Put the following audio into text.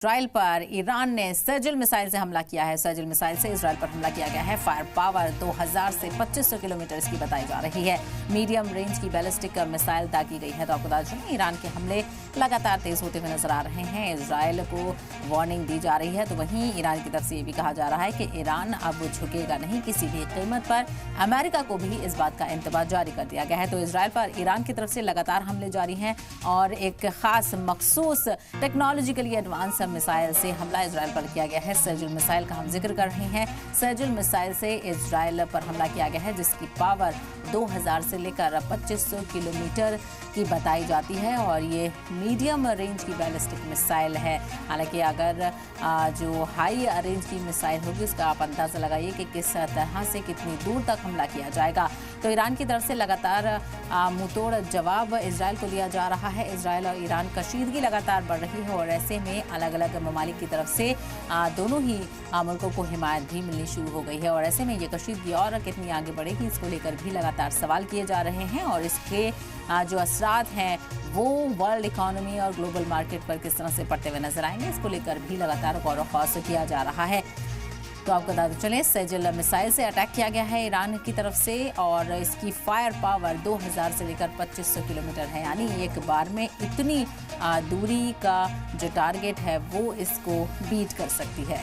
Israel पर Iran ने सर्जिल missile से हमला किया है। सर्जिल मिसाइल से इजराइल पर हमला किया गया है। फायर पावर 2000 से 2500 किलोमीटर इसकी बताई जा रही है। मीडियम रेंज की बैलिस्टिक मिसाइल दागी गई है। तो आपको बता दें ईरान के हमले लगातार तेज होते हुए नजर आ रहे हैं। इजराइल को वार्निंग दी जा रही है, तो वहीं ईरान की तरफ से ये भी कहा जा रहा है कि ईरान अब झुकेगा नहीं किसी भी कीमत पर। अमेरिका को भी इस बात का इंतबाह जारी कर दिया गया है। तो इजराइल पर ईरान की तरफ से लगातार हमले जारी हैं और एक खास मखसूस टेक्नोलॉजिकली एडवांस मिसाइल से हमला इजराइल पर किया गया है। सर्जिल मिसाइल का हम जिक्र कर रहे हैं। सर्जिल मिसाइल से इजराइल पर हमला किया गया है, जिसकी पावर 2000 से लेकर 2500 किलोमीटर की बताई जाती है और ये मीडियम रेंज की बैलिस्टिक मिसाइल है। हालांकि अगर जो हाई रेंज की मिसाइल होगी उसका आप अंदाजा लगाइए कि किस तरह से कितनी दूर तक हमला किया जाएगा। तो ईरान की तरफ से लगातार मुंहतोड़ जवाब इजराइल को दिया जा रहा है। इजराइल और ईरान कशीदगी लगातार बढ़ रही है और ऐसे में अलग अलग ममालिक की तरफ से दोनों ही मुल्कों को हिमायत भी मिलनी शुरू हो गई है और ऐसे में ये कशीदगी और कितनी आगे बढ़ेगी इसको लेकर भी लगातार सवाल किए जा रहे हैं और इसके जो असरात हैं वो वर्ल्ड इकोनॉमी और ग्लोबल मार्केट पर किस तरह से पड़ते हुए नजर आएंगे, इसको लेकर भी लगातार गौर ख़ौस किया जा रहा है। तो आपको बता चलें सर्जिल मिसाइल से अटैक किया गया है ईरान की तरफ से और इसकी फायर पावर 2000 से लेकर 2500 किलोमीटर है, यानी एक बार में इतनी दूरी का जो टारगेट है वो इसको बीट कर सकती है।